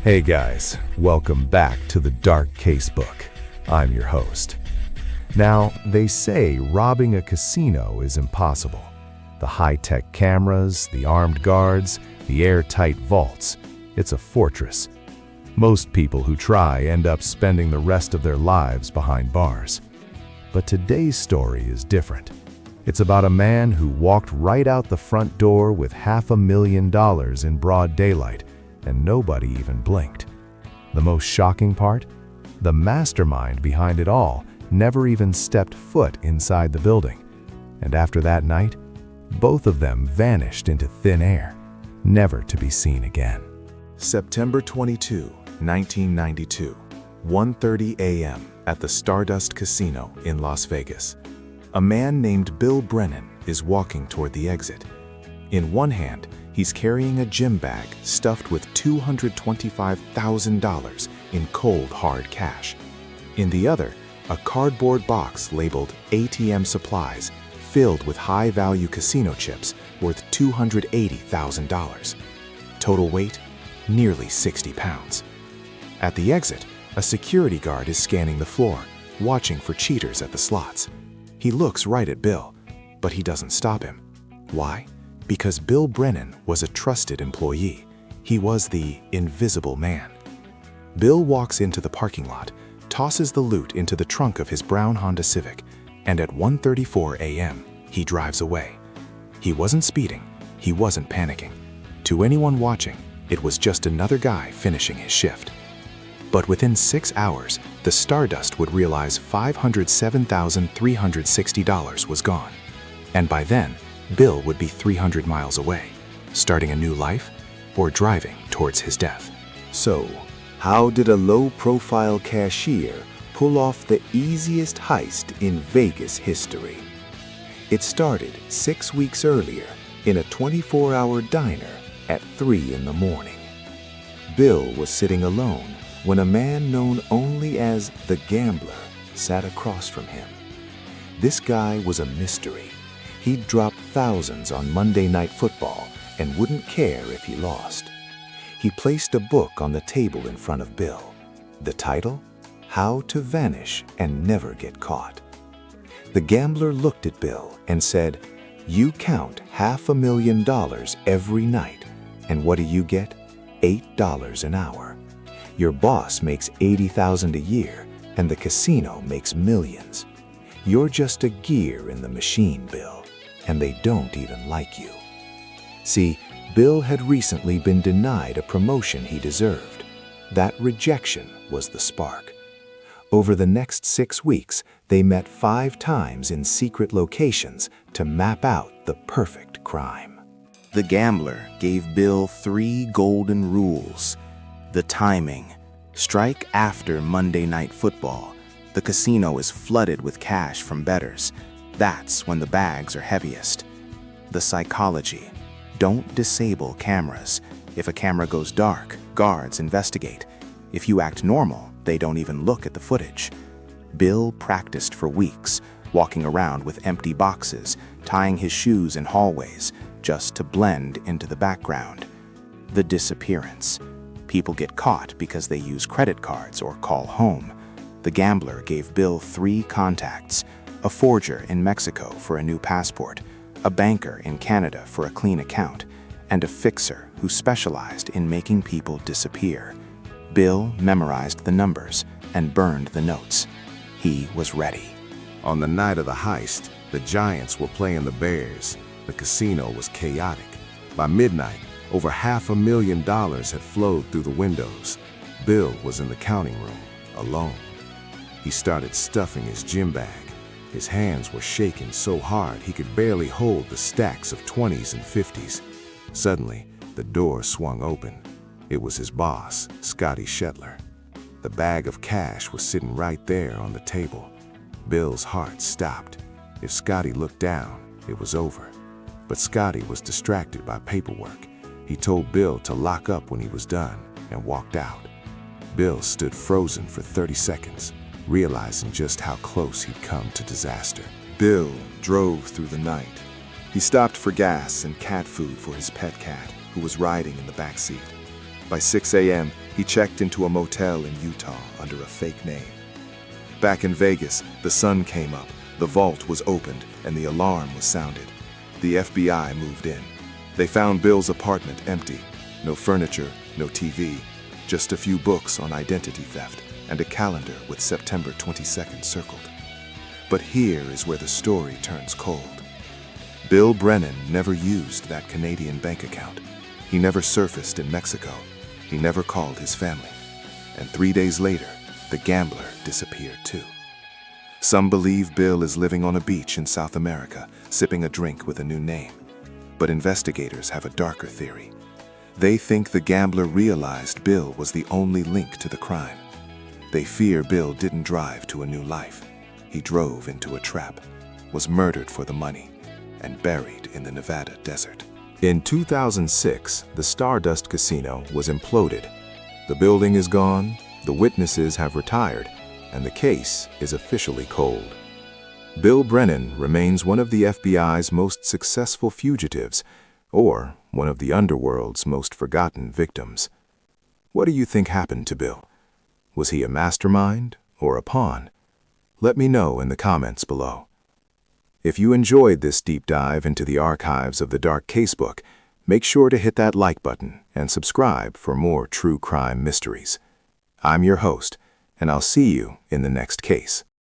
Hey guys, welcome back to the Dark Casebook. I'm your host. Now, they say robbing a casino is impossible. The high-tech cameras, the armed guards, the airtight vaults. It's a fortress. Most people who try end up spending the rest of their lives behind bars. But today's story is different. It's about a man who walked right out the front door with $500,000 in broad daylight, and nobody even blinked. The most shocking part? The mastermind behind it all never even stepped foot inside the building. And after that night, both of them vanished into thin air, never to be seen again. September 22, 1992, 1:30 a.m. at the Stardust Casino in Las Vegas. A man named Bill Brennan is walking toward the exit. In one hand, he's carrying a gym bag stuffed with $225,000 in cold, hard cash. In the other, a cardboard box labeled ATM supplies filled with high-value casino chips worth $280,000. Total weight, nearly 60 pounds. At the exit, a security guard is scanning the floor, watching for cheaters at the slots. He looks right at Bill, but he doesn't stop him. Why? Because Bill Brennan was a trusted employee. He was the invisible man. Bill walks into the parking lot, tosses the loot into the trunk of his brown Honda Civic, and at 1:34 a.m., he drives away. He wasn't speeding, he wasn't panicking. To anyone watching, it was just another guy finishing his shift. But within 6 hours, the Stardust would realize $507,360 was gone. And by then, Bill would be 300 miles away, starting a new life or driving towards his death. So, how did a low-profile cashier pull off the easiest heist in Vegas history? It started 6 weeks earlier in a 24-hour diner at 3 in the morning. Bill was sitting alone when a man known only as the Gambler sat across from him. This guy was a mystery. He'd drop thousands on Monday Night Football and wouldn't care if he lost. He placed a book on the table in front of Bill. The title? How to Vanish and Never Get Caught. The Gambler looked at Bill and said, "You count $500,000 every night, and what do you get? $8 an hour. Your boss makes $80,000 a year, and the casino makes millions. You're just a gear in the machine, Bill, and they don't even like you." See, Bill had recently been denied a promotion he deserved. That rejection was the spark. Over the next 6 weeks, they met 5 times in secret locations to map out the perfect crime. The Gambler gave Bill 3 golden rules. The timing. Strike after Monday Night Football. The casino is flooded with cash from bettors. That's when the bags are heaviest. The psychology. Don't disable cameras. If a camera goes dark, guards investigate. If you act normal, they don't even look at the footage. Bill practiced for weeks, walking around with empty boxes, tying his shoes in hallways, just to blend into the background. The disappearance. People get caught because they use credit cards or call home. The Gambler gave Bill 3 contacts: a forger in Mexico for a new passport, a banker in Canada for a clean account, and a fixer who specialized in making people disappear. Bill memorized the numbers and burned the notes. He was ready. On the night of the heist, the Giants were playing the Bears. The casino was chaotic. By midnight, over $500,000 had flowed through the windows. Bill was in the counting room, alone. He started stuffing his gym bag. His hands were shaking so hard he could barely hold the stacks of 20s and 50s. Suddenly, the door swung open. It was his boss, Scotty Shetler. The bag of cash was sitting right there on the table. Bill's heart stopped. If Scotty looked down, it was over. But Scotty was distracted by paperwork. He told Bill to lock up when he was done and walked out. Bill stood frozen for 30 seconds, realizing just how close he'd come to disaster. Bill drove through the night. He stopped for gas and cat food for his pet cat, who was riding in the back seat. By 6 a.m., He checked into a motel in Utah under a fake name. Back in Vegas, the sun came up, the vault was opened, and the alarm was sounded. The FBI moved in. They found Bill's apartment empty. No furniture, no TV, just a few books on identity theft and a calendar with September 22nd circled. But here is where the story turns cold. Bill Brennan never used that Canadian bank account. He never surfaced in Mexico. He never called his family. And 3 days later, the gambler disappeared too. Some believe Bill is living on a beach in South America, sipping a drink with a new name. But investigators have a darker theory. They think the gambler realized Bill was the only link to the crime. They fear Bill didn't drive to a new life. He drove into a trap, was murdered for the money, and buried in the Nevada desert. In 2006, the Stardust Casino was imploded. The building is gone, the witnesses have retired, and the case is officially cold. Bill Brennan remains one of the FBI's most successful fugitives, or one of the underworld's most forgotten victims. What do you think happened to Bill? Was he a mastermind or a pawn? Let me know in the comments below. If you enjoyed this deep dive into the archives of the Dark Casebook, make sure to hit that like button and subscribe for more true crime mysteries. I'm your host, and I'll see you in the next case.